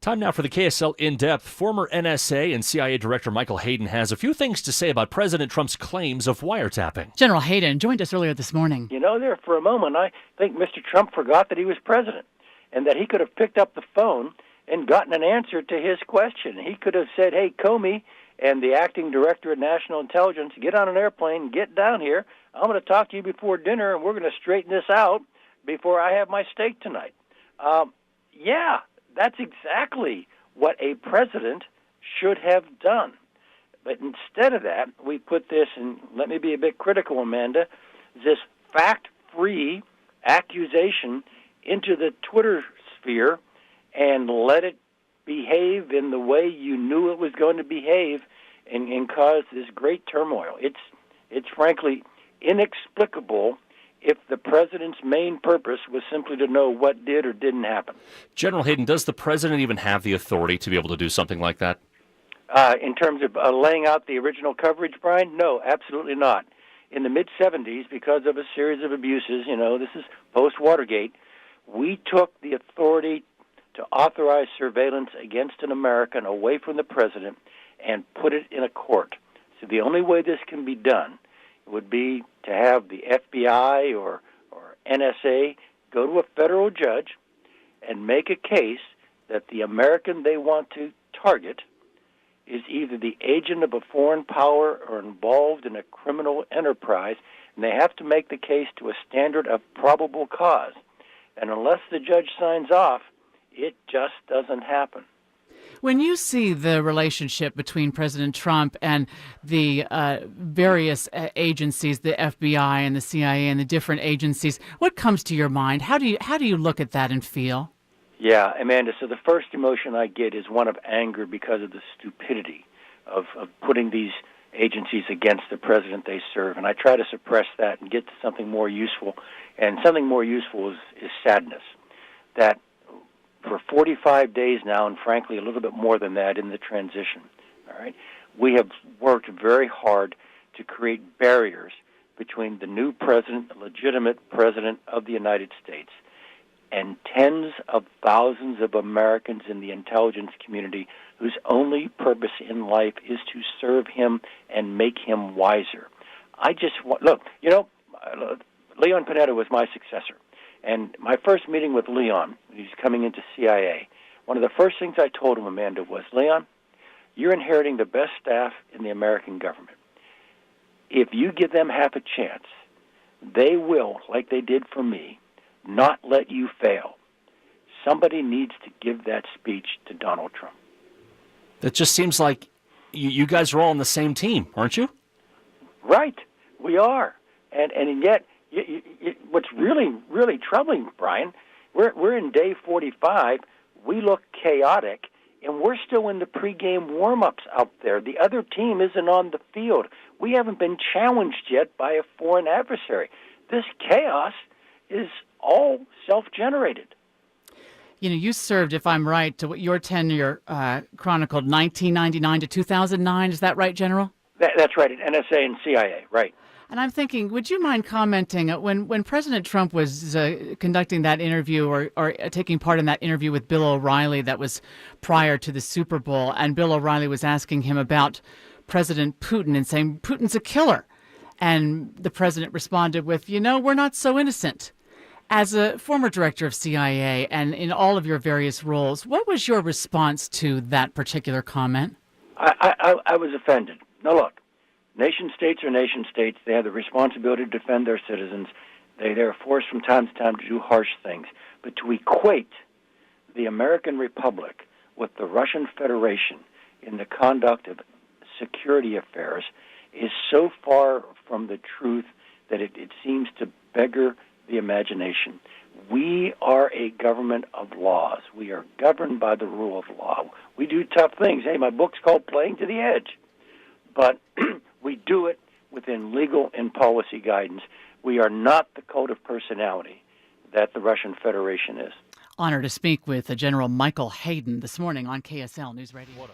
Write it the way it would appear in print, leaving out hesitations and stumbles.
Time now for the KSL In-Depth. Former NSA and CIA Director Michael Hayden has a few things to say about President Trump's claims of wiretapping. General Hayden joined us earlier this morning. You know, there for a moment, I think Mr. Trump forgot that he was president and that he could have picked up the phone and gotten an answer to his question. He could have said, hey, Comey and the acting director of national intelligence, get on an airplane, get down here. I'm going to talk to you before dinner, and we're going to straighten this out before I have my steak tonight. Yeah, that's exactly what a president should have done. But instead of that, we put this, and let me be a bit critical, Amanda, this fact-free accusation into the Twitter sphere and let it behave in the way you knew it was going to behave and cause this great turmoil. It's frankly inexplicable if the president's main purpose was simply to know what did or didn't happen. General Hayden, does the president even have the authority to be able to do something like that? In terms of laying out the original coverage, Brian? No, absolutely not. In the mid-'70s, because of a series of abuses, this is post-Watergate, we took the authority to authorize surveillance against an American away from the president and put it in a court. So the only way this can be done would be to have the FBI or NSA go to a federal judge and make a case that the American they want to target is either the agent of a foreign power or involved in a criminal enterprise, and they have to make the case to a standard of probable cause. And unless the judge signs off, it just doesn't happen. When you see the relationship between President Trump and the various agencies, the FBI and the CIA and the different agencies, what comes to your mind? How do you look at that and feel? Yeah, Amanda, so the first emotion I get is one of anger because of the stupidity of putting these agencies against the president they serve. And I try to suppress that and get to something more useful. And something more useful is sadness. That for 45 days now, and frankly a little bit more than that in the transition, all right, we have worked very hard to create barriers between the new president, the legitimate president of the United States, and tens of thousands of Americans in the intelligence community whose only purpose in life is to serve him and make him wiser. I just want, look, Leon Panetta was my successor. And my first meeting with Leon, he's coming into CIA, one of the first things I told him, Amanda, was, Leon, you're inheriting the best staff in the American government. If you give them half a chance, they will, like they did for me, not let you fail. Somebody needs to give that speech to Donald Trump. That just seems like you guys are all on the same team, aren't you? Right, we are. And yet, what's really, really troubling, Brian, we're in day 45, we look chaotic, and we're still in the pregame warm-ups out there. The other team isn't on the field. We haven't been challenged yet by a foreign adversary. This chaos is all self-generated. You served, if I'm right, your tenure chronicled 1999 to 2009. Is that right, General? That's right, at NSA and CIA, right. And I'm thinking, would you mind commenting, when President Trump was conducting that interview or taking part in that interview with Bill O'Reilly that was prior to the Super Bowl, and Bill O'Reilly was asking him about President Putin and saying, Putin's a killer. And the president responded with, we're not so innocent. As a former director of CIA and in all of your various roles, what was your response to that particular comment? I was offended. Now, look, nation-states are nation-states. They have the responsibility to defend their citizens. They're forced from time to time to do harsh things. But to equate the American Republic with the Russian Federation in the conduct of security affairs is so far from the truth that it seems to beggar the imagination. We are a government of laws. We are governed by the rule of law. We do tough things. Hey, my book's called Playing to the Edge. But we do it within legal and policy guidance. We are not the code of personality that the Russian Federation is. Honor to speak with General Michael Hayden this morning on KSL News Radio.